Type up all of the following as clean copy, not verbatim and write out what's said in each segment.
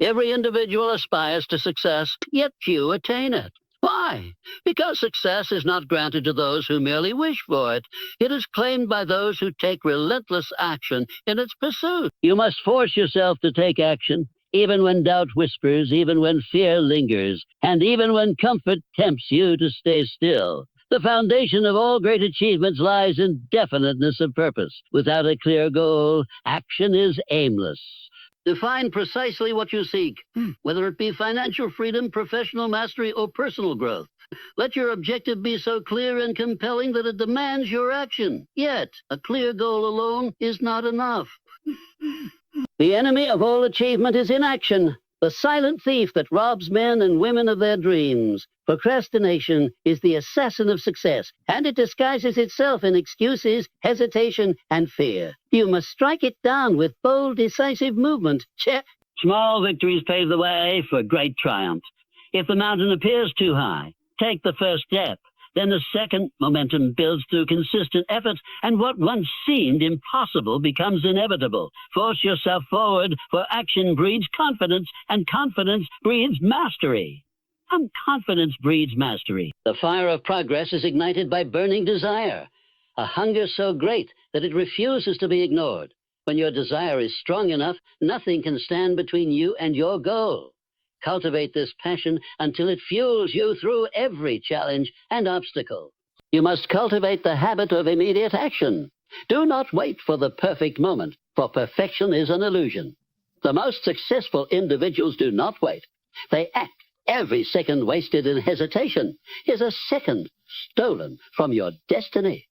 Every individual aspires to success, yet few attain it. Why? Because success is not granted to those who merely wish for it. It is claimed by those who take relentless action in its pursuit. You must force yourself to take action, even when doubt whispers, even when fear lingers, and even when comfort tempts you to stay still. The foundation of all great achievements lies in definiteness of purpose. Without a clear goal, action is aimless. Define precisely what you seek, whether it be financial freedom, professional mastery, or personal growth. Let your objective be so clear and compelling that it demands your action. Yet, a clear goal alone is not enough. The enemy of all achievement is inaction, the silent thief that robs men and women of their dreams. Procrastination is the assassin of success, and it disguises itself in excuses, hesitation, and fear. You must strike it down with bold, decisive movement. Check. Small victories pave the way for great triumph. If the mountain appears too high, take the first step. Then the second momentum builds through consistent effort, and what once seemed impossible becomes inevitable. Force yourself forward, for action breeds confidence, and confidence breeds mastery. Confidence breeds mastery. The fire of progress is ignited by burning desire, a hunger so great that it refuses to be ignored. When your desire is strong enough, nothing can stand between you and your goal. Cultivate this passion until it fuels you through every challenge and obstacle. You must cultivate the habit of immediate action. Do not wait for the perfect moment, for perfection is an illusion. The most successful individuals do not wait. They act. Every second wasted in hesitation is a second stolen from your destiny.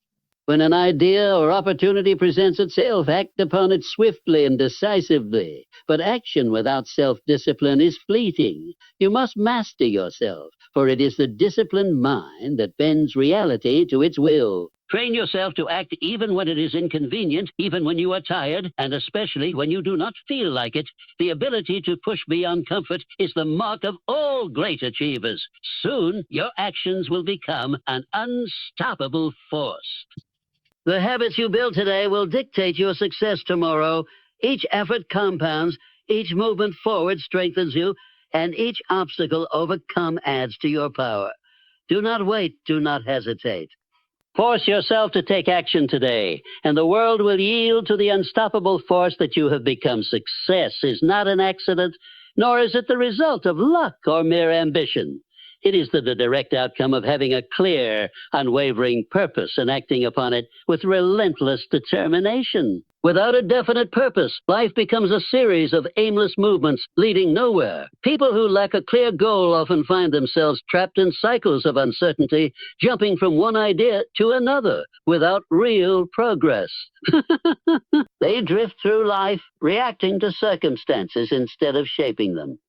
When an idea or opportunity presents itself, act upon it swiftly and decisively. But action without self-discipline is fleeting. You must master yourself, for it is the disciplined mind that bends reality to its will. Train yourself to act even when it is inconvenient, even when you are tired, and especially when you do not feel like it. The ability to push beyond comfort is the mark of all great achievers. Soon, your actions will become an unstoppable force. The habits you build today will dictate your success tomorrow. Each effort compounds, each movement forward strengthens you, and each obstacle overcome adds to your power. Do not wait, do not hesitate. Force yourself to take action today, and the world will yield to the unstoppable force that you have become. Success is not an accident, nor is it the result of luck or mere ambition. It is the direct outcome of having a clear, unwavering purpose and acting upon it with relentless determination. Without a definite purpose, life becomes a series of aimless movements leading nowhere. People who lack a clear goal often find themselves trapped in cycles of uncertainty, jumping from one idea to another without real progress. They drift through life, reacting to circumstances instead of shaping them.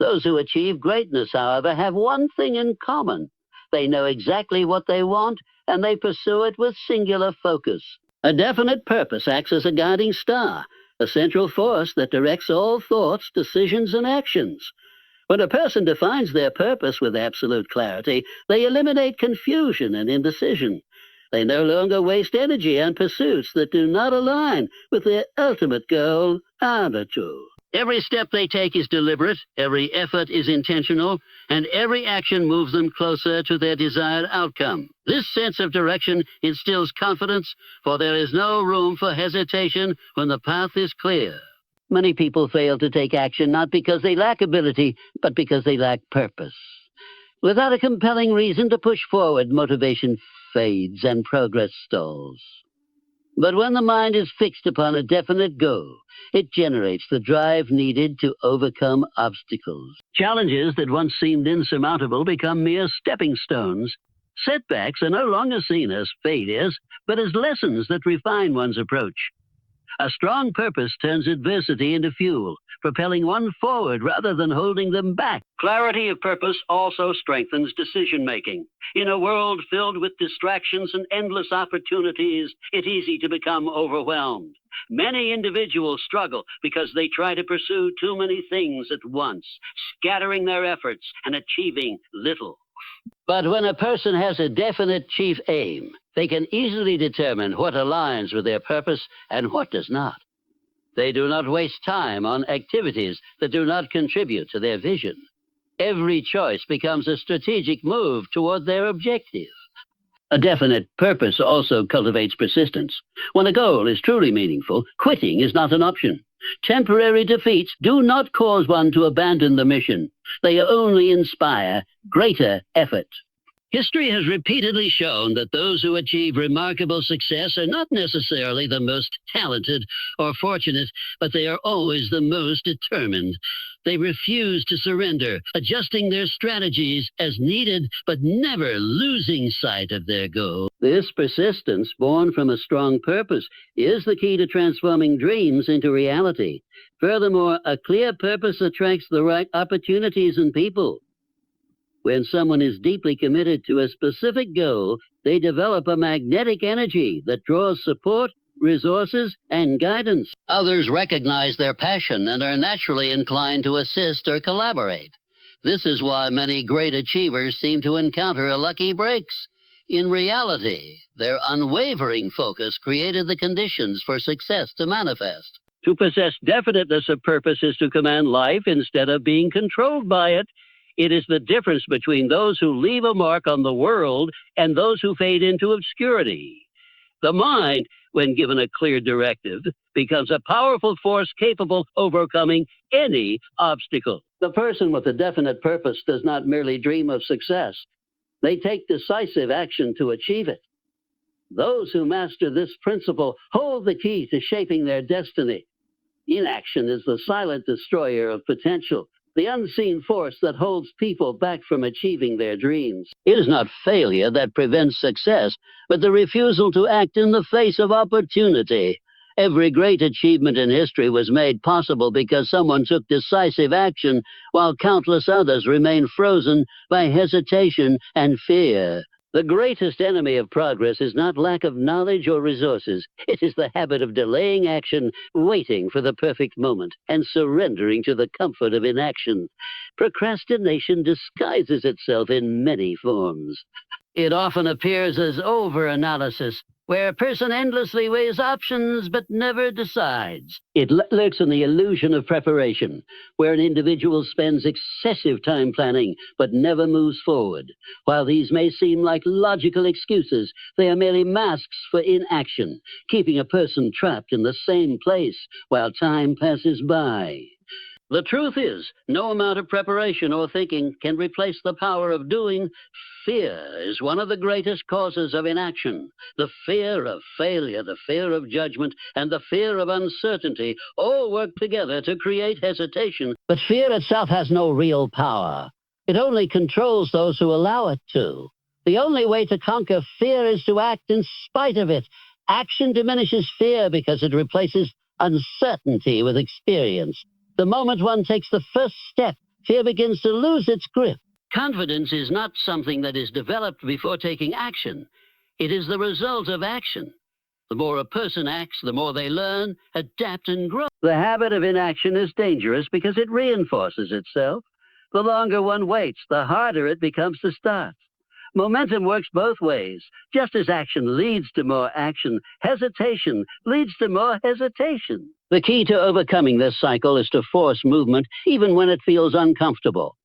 Those who achieve greatness, however, have one thing in common. They know exactly what they want, and they pursue it with singular focus. A definite purpose acts as a guiding star, a central force that directs all thoughts, decisions, and actions. When a person defines their purpose with absolute clarity, they eliminate confusion and indecision. They no longer waste energy on pursuits that do not align with their ultimate goal. Every step they take is deliberate, every effort is intentional, and every action moves them closer to their desired outcome. This sense of direction instills confidence, for there is no room for hesitation when the path is clear. Many people fail to take action not because they lack ability, but because they lack purpose. Without a compelling reason to push forward, motivation fades and progress stalls. But when the mind is fixed upon a definite goal, it generates the drive needed to overcome obstacles. Challenges that once seemed insurmountable become mere stepping stones. Setbacks are no longer seen as failures, but as lessons that refine one's approach. A strong purpose turns adversity into fuel, propelling one forward rather than holding them back. Clarity of purpose also strengthens decision-making. In a world filled with distractions and endless opportunities, it's easy to become overwhelmed. Many individuals struggle because they try to pursue too many things at once, scattering their efforts and achieving little. But when a person has a definite chief aim, they can easily determine what aligns with their purpose and what does not. They do not waste time on activities that do not contribute to their vision. Every choice becomes a strategic move toward their objective. A definite purpose also cultivates persistence. When a goal is truly meaningful, quitting is not an option. Temporary defeats do not cause one to abandon the mission. They only inspire greater effort. History has repeatedly shown that those who achieve remarkable success are not necessarily the most talented or fortunate, but they are always the most determined. They refuse to surrender, adjusting their strategies as needed, but never losing sight of their goal. This persistence, born from a strong purpose, is the key to transforming dreams into reality. Furthermore, a clear purpose attracts the right opportunities and people. When someone is deeply committed to a specific goal, they develop a magnetic energy that draws support, resources, and guidance. Others recognize their passion and are naturally inclined to assist or collaborate. This is why many great achievers seem to encounter lucky breaks. In reality, their unwavering focus created the conditions for success to manifest. To possess definiteness of purpose is to command life instead of being controlled by it. It is the difference between those who leave a mark on the world and those who fade into obscurity. The mind, when given a clear directive, becomes a powerful force capable of overcoming any obstacle. The person with a definite purpose does not merely dream of success. They take decisive action to achieve it. Those who master this principle hold the key to shaping their destiny. Inaction is the silent destroyer of potential, the unseen force that holds people back from achieving their dreams. It is not failure that prevents success, but the refusal to act in the face of opportunity. Every great achievement in history was made possible because someone took decisive action, while countless others remained frozen by hesitation and fear. The greatest enemy of progress is not lack of knowledge or resources. It is the habit of delaying action, waiting for the perfect moment, and surrendering to the comfort of inaction. Procrastination disguises itself in many forms. It often appears as over-analysis, where a person endlessly weighs options but never decides. It lurks in the illusion of preparation, where an individual spends excessive time planning but never moves forward. While these may seem like logical excuses, they are merely masks for inaction, keeping a person trapped in the same place while time passes by. The truth is, no amount of preparation or thinking can replace the power of doing. Fear is one of the greatest causes of inaction. The fear of failure, the fear of judgment, and the fear of uncertainty all work together to create hesitation. But fear itself has no real power. It only controls those who allow it to. The only way to conquer fear is to act in spite of it. Action diminishes fear because it replaces uncertainty with experience. The moment one takes the first step, fear begins to lose its grip. Confidence is not something that is developed before taking action. It is the result of action. The more a person acts, the more they learn, adapt, and grow. The habit of inaction is dangerous because it reinforces itself. The longer one waits, the harder it becomes to start. Momentum works both ways. Just as action leads to more action, hesitation leads to more hesitation. The key to overcoming this cycle is to force movement even when it feels uncomfortable.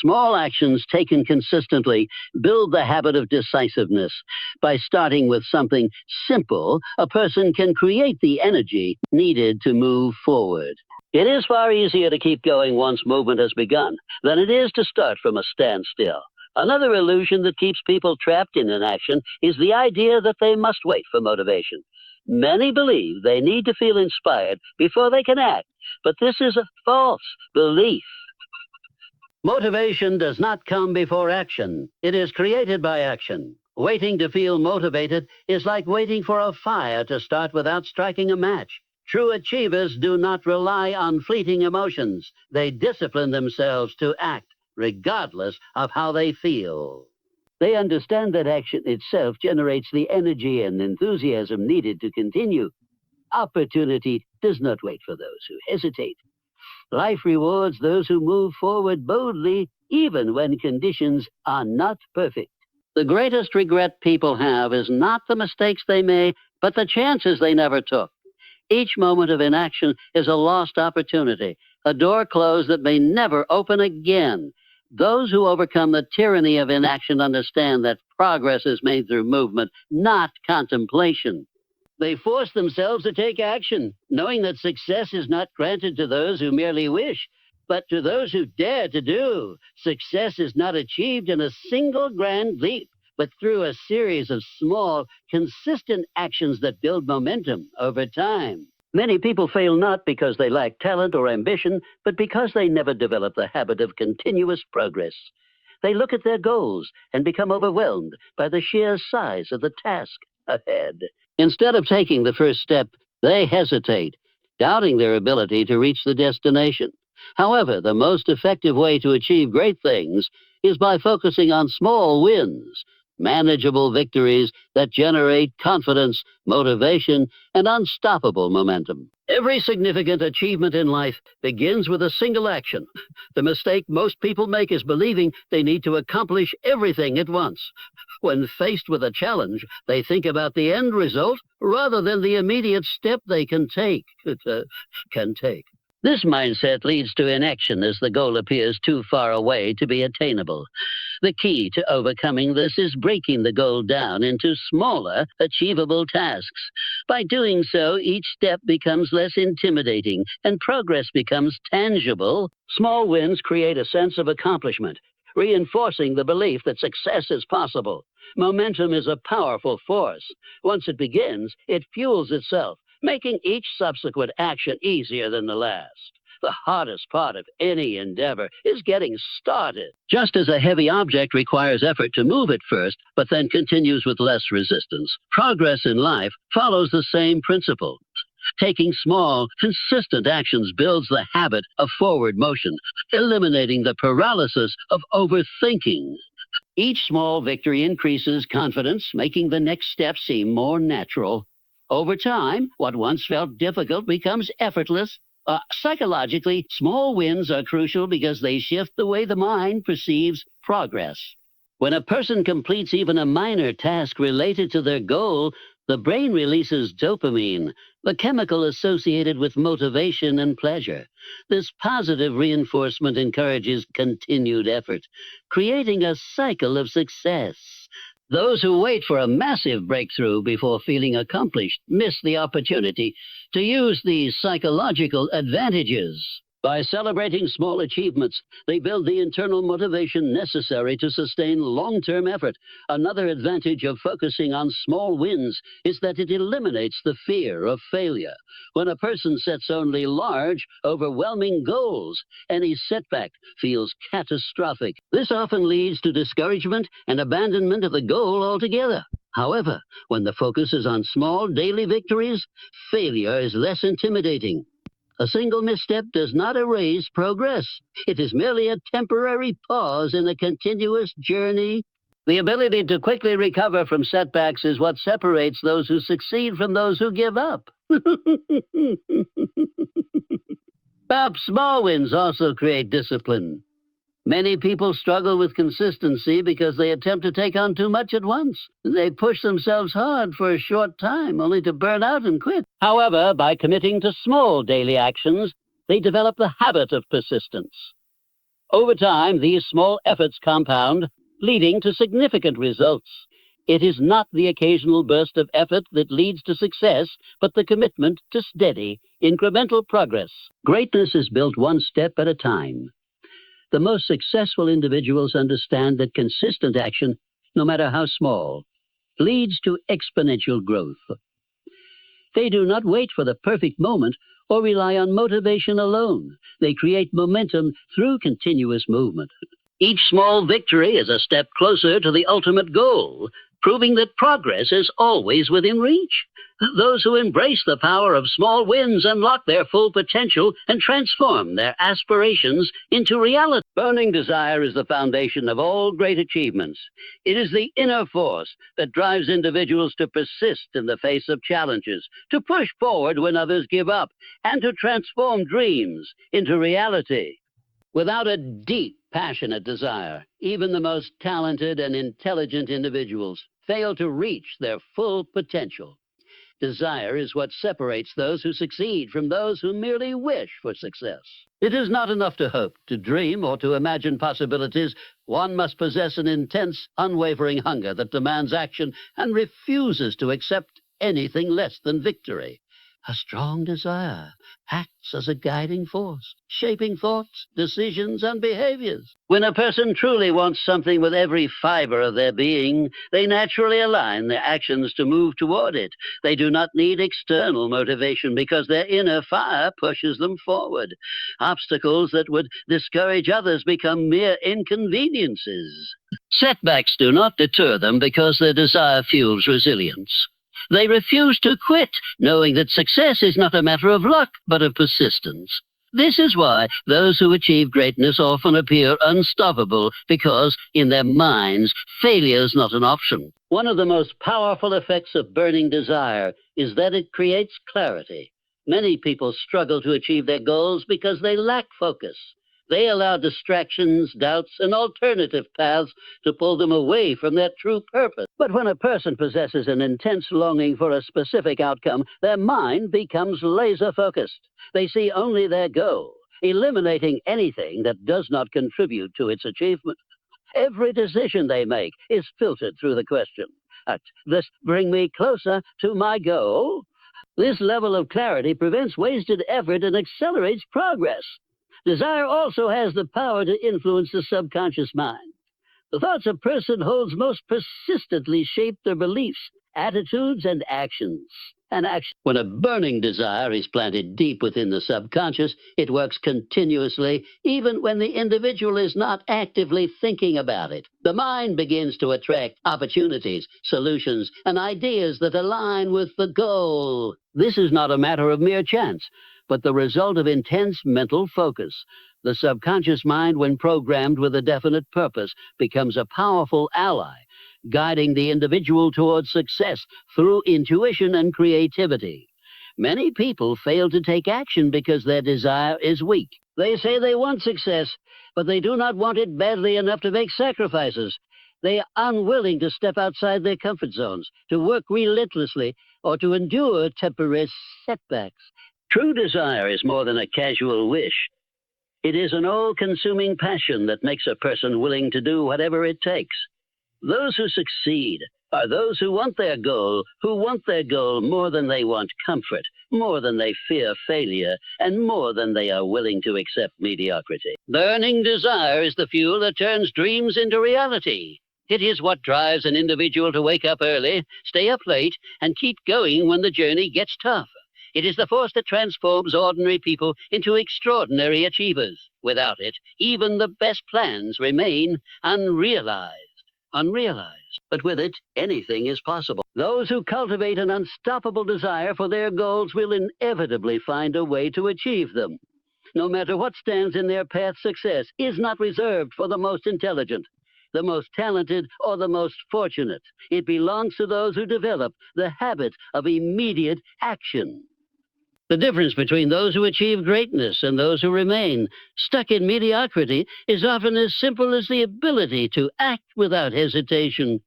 Small actions taken consistently build the habit of decisiveness. By starting with something simple, a person can create the energy needed to move forward. It is far easier to keep going once movement has begun than it is to start from a standstill. Another illusion that keeps people trapped in inaction is the idea that they must wait for motivation. Many believe they need to feel inspired before they can act, but this is a false belief. Motivation does not come before action. It is created by action. Waiting to feel motivated is like waiting for a fire to start without striking a match. True achievers do not rely on fleeting emotions. They discipline themselves to act regardless of how they feel. They understand that action itself generates the energy and enthusiasm needed to continue. Opportunity does not wait for those who hesitate. Life rewards those who move forward boldly, even when conditions are not perfect. The greatest regret people have is not the mistakes they made, but the chances they never took. Each moment of inaction is a lost opportunity, a door closed that may never open again. Those who overcome the tyranny of inaction understand that progress is made through movement, not contemplation. They force themselves to take action, knowing that success is not granted to those who merely wish, but to those who dare to do. Success is not achieved in a single grand leap, but through a series of small, consistent actions that build momentum over time. Many people fail not because they lack talent or ambition, but because they never develop the habit of continuous progress. They look at their goals and become overwhelmed by the sheer size of the task ahead. Instead of taking the first step, they hesitate, doubting their ability to reach the destination. However, the most effective way to achieve great things is by focusing on small wins, manageable victories that generate confidence, motivation, and unstoppable momentum. Every significant achievement in life begins with a single action. The mistake most people make is believing they need to accomplish everything at once. When faced with a challenge, they think about the end result rather than the immediate step they can take. This mindset leads to inaction as the goal appears too far away to be attainable. The key to overcoming this is breaking the goal down into smaller, achievable tasks. By doing so, each step becomes less intimidating and progress becomes tangible. Small wins create a sense of accomplishment, reinforcing the belief that success is possible. Momentum is a powerful force. Once it begins, it fuels itself, making each subsequent action easier than the last. The hardest part of any endeavor is getting started. Just as a heavy object requires effort to move at first, but then continues with less resistance, progress in life follows the same principle. Taking small, consistent actions builds the habit of forward motion, eliminating the paralysis of overthinking. Each small victory increases confidence, making the next step seem more natural. Over time, what once felt difficult becomes effortless. Psychologically, small wins are crucial because they shift the way the mind perceives progress. When a person completes even a minor task related to their goal, the brain releases dopamine, the chemical associated with motivation and pleasure. This positive reinforcement encourages continued effort, creating a cycle of success. Those who wait for a massive breakthrough before feeling accomplished miss the opportunity to use these psychological advantages. By celebrating small achievements, they build the internal motivation necessary to sustain long-term effort. Another advantage of focusing on small wins is that it eliminates the fear of failure. When a person sets only large, overwhelming goals, any setback feels catastrophic. This often leads to discouragement and abandonment of the goal altogether. However, when the focus is on small daily victories, failure is less intimidating. A single misstep does not erase progress. It is merely a temporary pause in a continuous journey. The ability to quickly recover from setbacks is what separates those who succeed from those who give up. Perhaps small wins also create discipline. Many people struggle with consistency because they attempt to take on too much at once. They push themselves hard for a short time, only to burn out and quit. However, by committing to small daily actions, they develop the habit of persistence. Over time, these small efforts compound, leading to significant results. It is not the occasional burst of effort that leads to success, but the commitment to steady, incremental progress. Greatness is built one step at a time. The most successful individuals understand that consistent action, no matter how small, leads to exponential growth. They do not wait for the perfect moment or rely on motivation alone. They create momentum through continuous movement. Each small victory is a step closer to the ultimate goal, proving that progress is always within reach. Those who embrace the power of small wins unlock their full potential and transform their aspirations into reality. Burning desire is the foundation of all great achievements. It is the inner force that drives individuals to persist in the face of challenges, to push forward when others give up, and to transform dreams into reality. Without a deep, passionate desire, even the most talented and intelligent individuals fail to reach their full potential. Desire is what separates those who succeed from those who merely wish for success. It is not enough to hope, to dream, or to imagine possibilities. One must possess an intense, unwavering hunger that demands action and refuses to accept anything less than victory. A strong desire acts as a guiding force, shaping thoughts, decisions, and behaviors. When a person truly wants something with every fiber of their being, they naturally align their actions to move toward it. They do not need external motivation because their inner fire pushes them forward. Obstacles that would discourage others become mere inconveniences. Setbacks do not deter them because their desire fuels resilience. They refuse to quit, knowing that success is not a matter of luck, but of persistence. This is why those who achieve greatness often appear unstoppable, because in their minds, failure is not an option. One of the most powerful effects of burning desire is that it creates clarity. Many people struggle to achieve their goals because they lack focus. They allow distractions, doubts, and alternative paths to pull them away from their true purpose. But when a person possesses an intense longing for a specific outcome, their mind becomes laser-focused. They see only their goal, eliminating anything that does not contribute to its achievement. Every decision they make is filtered through the question, does this bring me closer to my goal? This level of clarity prevents wasted effort and accelerates progress. Desire also has the power to influence the subconscious mind. The thoughts a person holds most persistently shape their beliefs, attitudes, and actions. When a burning desire is planted deep within the subconscious, it works continuously, even when the individual is not actively thinking about it. The mind begins to attract opportunities, solutions, and ideas that align with the goal. This is not a matter of mere chance, but the result of intense mental focus. The subconscious mind, when programmed with a definite purpose, becomes a powerful ally, guiding the individual towards success through intuition and creativity. Many people fail to take action because their desire is weak. They say they want success, but they do not want it badly enough to make sacrifices. They are unwilling to step outside their comfort zones, to work relentlessly, or to endure temporary setbacks. True desire is more than a casual wish. It is an all-consuming passion that makes a person willing to do whatever it takes. Those who succeed are those who want their goal more than they want comfort, more than they fear failure, and more than they are willing to accept mediocrity. Burning desire is the fuel that turns dreams into reality. It is what drives an individual to wake up early, stay up late, and keep going when the journey gets tough. It is the force that transforms ordinary people into extraordinary achievers. Without it, even the best plans remain unrealized. But with it, anything is possible. Those who cultivate an unstoppable desire for their goals will inevitably find a way to achieve them. No matter what stands in their path, success is not reserved for the most intelligent, the most talented, or the most fortunate. It belongs to those who develop the habit of immediate action. The difference between those who achieve greatness and those who remain stuck in mediocrity is often as simple as the ability to act without hesitation.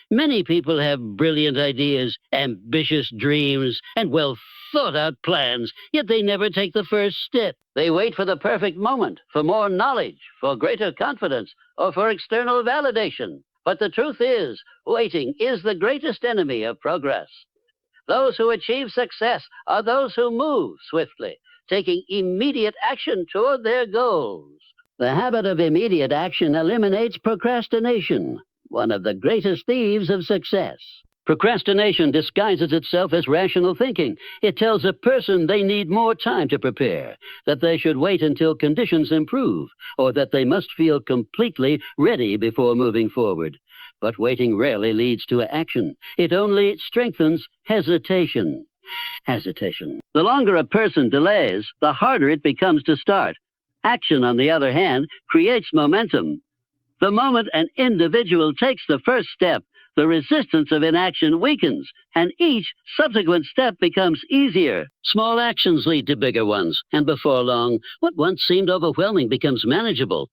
Many people have brilliant ideas, ambitious dreams, and well-thought-out plans, yet they never take the first step. They wait for the perfect moment, for more knowledge, for greater confidence, or for external validation. But the truth is, waiting is the greatest enemy of progress. Those who achieve success are those who move swiftly, taking immediate action toward their goals. The habit of immediate action eliminates procrastination, one of the greatest thieves of success. Procrastination disguises itself as rational thinking. It tells a person they need more time to prepare, that they should wait until conditions improve, or that they must feel completely ready before moving forward. But waiting rarely leads to action. It only strengthens hesitation. The longer a person delays, the harder it becomes to start. Action, on the other hand, creates momentum. The moment an individual takes the first step, the resistance of inaction weakens, and each subsequent step becomes easier. Small actions lead to bigger ones, and before long, what once seemed overwhelming becomes manageable.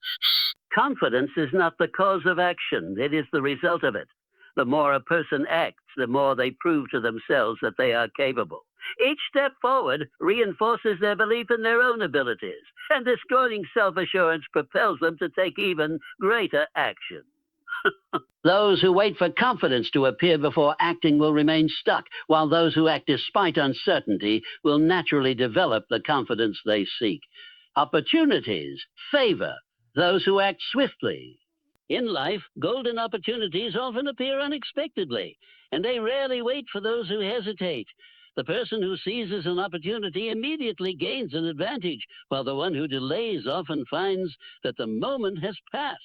Confidence is not the cause of action, it is the result of it. The more a person acts, the more they prove to themselves that they are capable. Each step forward reinforces their belief in their own abilities, and this growing self-assurance propels them to take even greater action. Those who wait for confidence to appear before acting will remain stuck, while those who act despite uncertainty will naturally develop the confidence they seek. Opportunities favor those who act swiftly. In life, golden opportunities often appear unexpectedly, and they rarely wait for those who hesitate. The person who seizes an opportunity immediately gains an advantage, while the one who delays often finds that the moment has passed.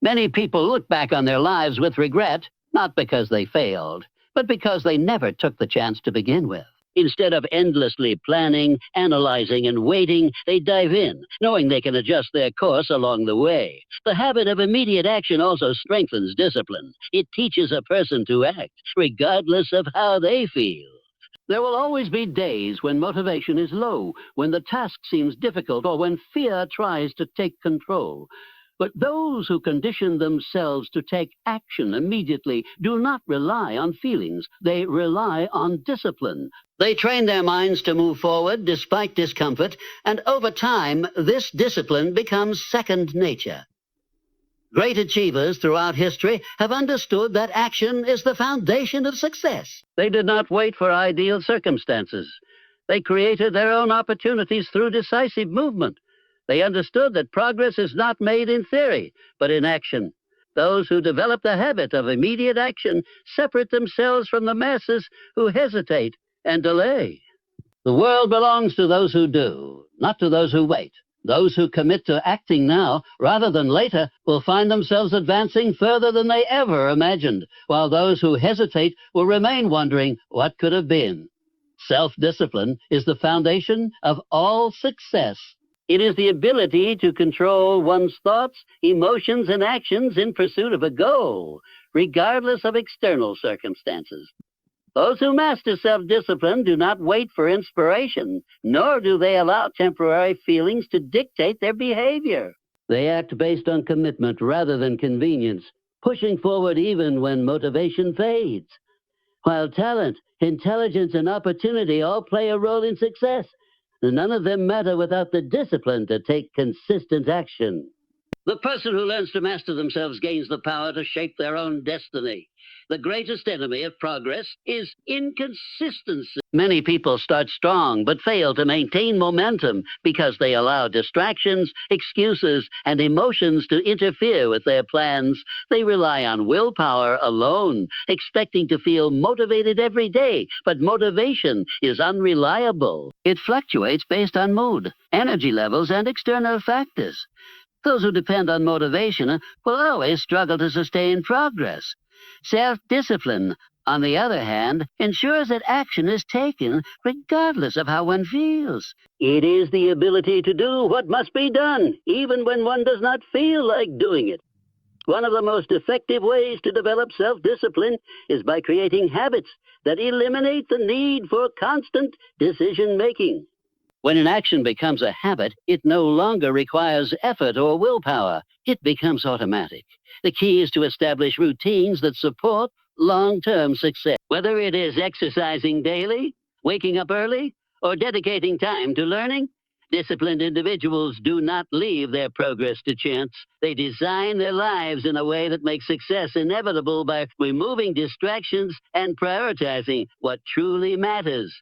Many people look back on their lives with regret, not because they failed, but because they never took the chance to begin with. Instead of endlessly planning, analyzing, and waiting, they dive in, knowing they can adjust their course along the way. The habit of immediate action also strengthens discipline. It teaches a person to act, regardless of how they feel. There will always be days when motivation is low, when the task seems difficult, or when fear tries to take control. But those who condition themselves to take action immediately do not rely on feelings. They rely on discipline. They train their minds to move forward despite discomfort, and over time, this discipline becomes second nature. Great achievers throughout history have understood that action is the foundation of success. They did not wait for ideal circumstances. They created their own opportunities through decisive movement. They understood that progress is not made in theory, but in action. Those who develop the habit of immediate action separate themselves from the masses who hesitate and delay. The world belongs to those who do, not to those who wait. Those who commit to acting now rather than later will find themselves advancing further than they ever imagined, while those who hesitate will remain wondering what could have been. Self-discipline is the foundation of all success. It is the ability to control one's thoughts, emotions, and actions in pursuit of a goal, regardless of external circumstances. Those who master self-discipline do not wait for inspiration, nor do they allow temporary feelings to dictate their behavior. They act based on commitment rather than convenience, pushing forward even when motivation fades. While talent, intelligence, and opportunity all play a role in success, none of them matter without the discipline to take consistent action. The person who learns to master themselves gains the power to shape their own destiny. The greatest enemy of progress is inconsistency. Many people start strong but fail to maintain momentum because they allow distractions, excuses, and emotions to interfere with their plans. They rely on willpower alone, expecting to feel motivated every day, but motivation is unreliable. It fluctuates based on mood, energy levels, and external factors. Those who depend on motivation will always struggle to sustain progress. Self-discipline, on the other hand, ensures that action is taken regardless of how one feels. It is the ability to do what must be done, even when one does not feel like doing it. One of the most effective ways to develop self-discipline is by creating habits that eliminate the need for constant decision-making. When an action becomes a habit, it no longer requires effort or willpower. It becomes automatic. The key is to establish routines that support long-term success. Whether it is exercising daily, waking up early, or dedicating time to learning, disciplined individuals do not leave their progress to chance. They design their lives in a way that makes success inevitable by removing distractions and prioritizing what truly matters.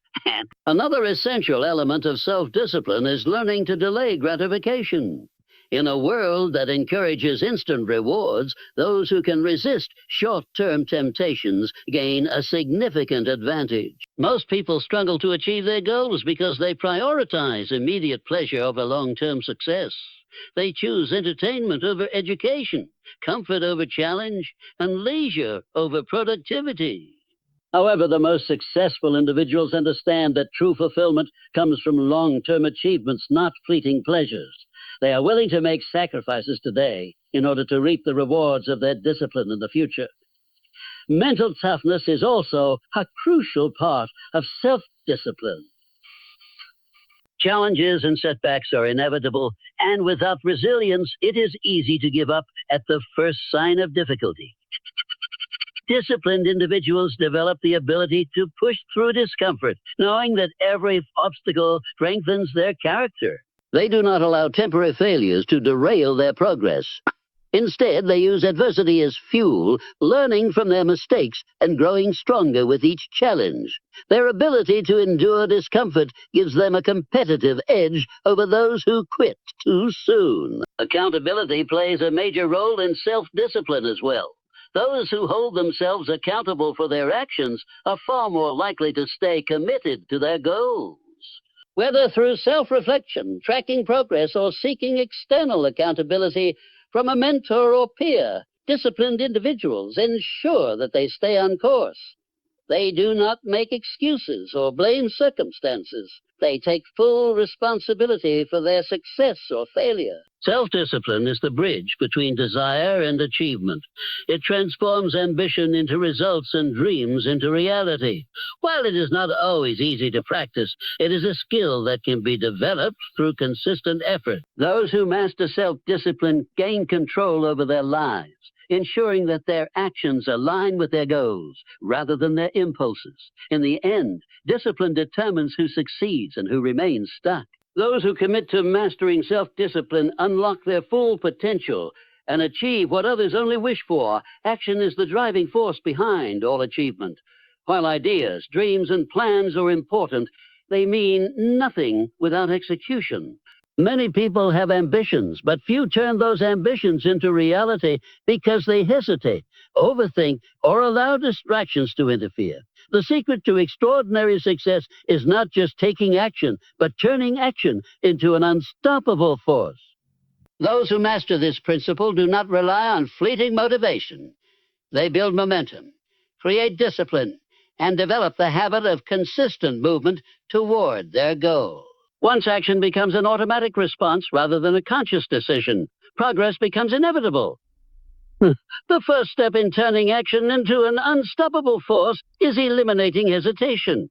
Another essential element of self-discipline is learning to delay gratification. In a world that encourages instant rewards, those who can resist short-term temptations gain a significant advantage. Most people struggle to achieve their goals because they prioritize immediate pleasure over long-term success. They choose entertainment over education, comfort over challenge, and leisure over productivity. However, the most successful individuals understand that true fulfillment comes from long-term achievements, not fleeting pleasures. They are willing to make sacrifices today in order to reap the rewards of their discipline in the future. Mental toughness is also a crucial part of self-discipline. Challenges and setbacks are inevitable, and without resilience, it is easy to give up at the first sign of difficulty. However, the most successful individuals understand that true fulfillment comes from long-term achievements, not fleeting pleasures. They are willing to make sacrifices today in order to reap the rewards of their discipline in the future. Mental toughness is also a crucial part of self-discipline. Challenges and setbacks are inevitable, and without resilience, it is easy to give up at the first sign of difficulty. Disciplined individuals develop the ability to push through discomfort, knowing that every obstacle strengthens their character. They do not allow temporary failures to derail their progress. Instead, they use adversity as fuel, learning from their mistakes and growing stronger with each challenge. Their ability to endure discomfort gives them a competitive edge over those who quit too soon. Accountability plays a major role in self-discipline as well. Those who hold themselves accountable for their actions are far more likely to stay committed to their goals. Whether through self-reflection, tracking progress, or seeking external accountability from a mentor or peer, disciplined individuals ensure that they stay on course. They do not make excuses or blame circumstances. They take full responsibility for their success or failure. Self-discipline is the bridge between desire and achievement. It transforms ambition into results and dreams into reality. While it is not always easy to practice, it is a skill that can be developed through consistent effort. Those who master self-discipline gain control over their lives, ensuring that their actions align with their goals rather than their impulses. In the end, discipline determines who succeeds and who remains stuck. Those who commit to mastering self-discipline unlock their full potential and achieve what others only wish for. Action is the driving force behind all achievement. While ideas, dreams, and plans are important, they mean nothing without execution. Many people have ambitions, but few turn those ambitions into reality because they hesitate, overthink, or allow distractions to interfere. The secret to extraordinary success is not just taking action, but turning action into an unstoppable force. Those who master this principle do not rely on fleeting motivation. They build momentum, create discipline, and develop the habit of consistent movement toward their goal. Once action becomes an automatic response rather than a conscious decision, progress becomes inevitable. The first step in turning action into an unstoppable force is eliminating hesitation.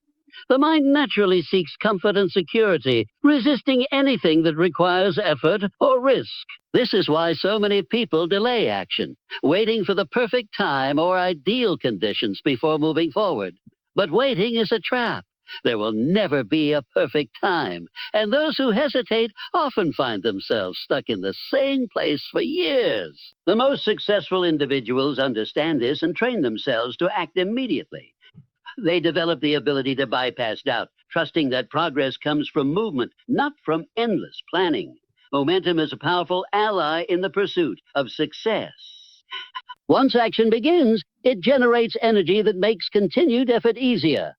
The mind naturally seeks comfort and security, resisting anything that requires effort or risk. This is why so many people delay action, waiting for the perfect time or ideal conditions before moving forward. But waiting is a trap. There will never be a perfect time, and those who hesitate often find themselves stuck in the same place for years. The most successful individuals understand this and train themselves to act immediately. They develop the ability to bypass doubt, trusting that progress comes from movement, not from endless planning. Momentum is a powerful ally in the pursuit of success. Once action begins, it generates energy that makes continued effort easier.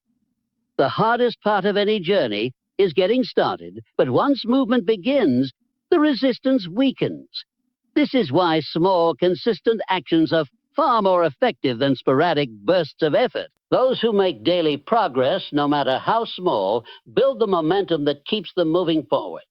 The hardest part of any journey is getting started, but once movement begins, the resistance weakens. This is why small, consistent actions are far more effective than sporadic bursts of effort. Those who make daily progress, no matter how small, build the momentum that keeps them moving forward.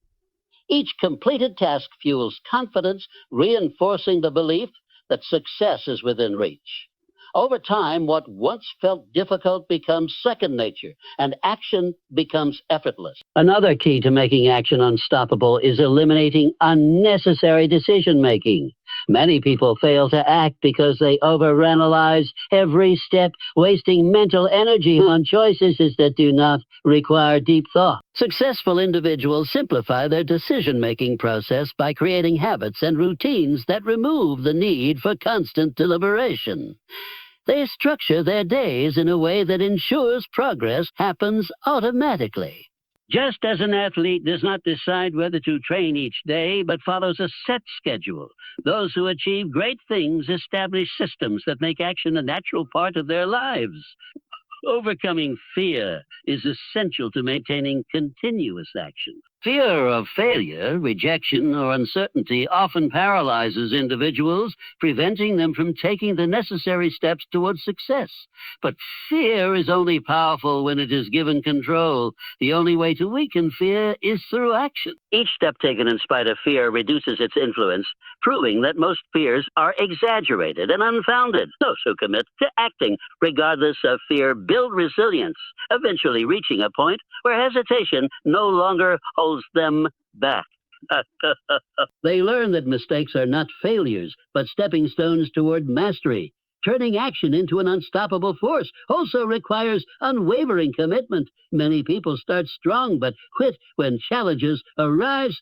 Each completed task fuels confidence, reinforcing the belief that success is within reach. Over time, what once felt difficult becomes second nature, and action becomes effortless. Another key to making action unstoppable is eliminating unnecessary decision-making. Many people fail to act because they overanalyze every step, wasting mental energy on choices that do not require deep thought. Successful individuals simplify their decision-making process by creating habits and routines that remove the need for constant deliberation. They structure their days in a way that ensures progress happens automatically. Just as an athlete does not decide whether to train each day, but follows a set schedule, those who achieve great things establish systems that make action a natural part of their lives. Overcoming fear is essential to maintaining continuous action. Fear of failure, rejection, or uncertainty often paralyzes individuals, preventing them from taking the necessary steps towards success. But fear is only powerful when it is given control. The only way to weaken fear is through action. Each step taken in spite of fear reduces its influence, proving that most fears are exaggerated and unfounded. Those who commit to acting, regardless of fear, build resilience, eventually reaching a point where hesitation no longer holds them back. They learn that mistakes are not failures, but stepping stones toward mastery. Turning action into an unstoppable force also requires unwavering commitment. Many people start strong but quit when challenges arise.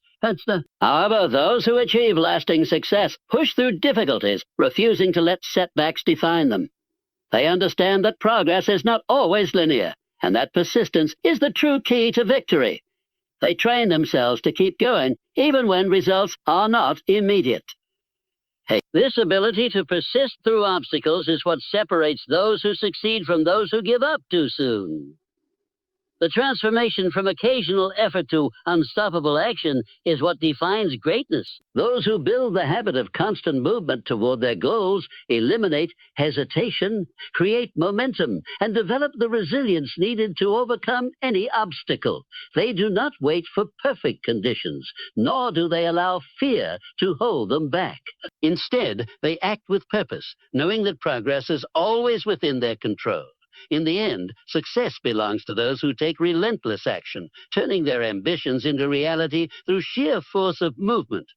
However, those who achieve lasting success push through difficulties, refusing to let setbacks define them. They understand that progress is not always linear, and that persistence is the true key to victory. They train themselves to keep going even when results are not immediate. This ability to persist through obstacles is what separates those who succeed from those who give up too soon. The transformation from occasional effort to unstoppable action is what defines greatness. Those who build the habit of constant movement toward their goals eliminate hesitation, create momentum, and develop the resilience needed to overcome any obstacle. They do not wait for perfect conditions, nor do they allow fear to hold them back. Instead, they act with purpose, knowing that progress is always within their control. In the end, success belongs to those who take relentless action, turning their ambitions into reality through sheer force of movement.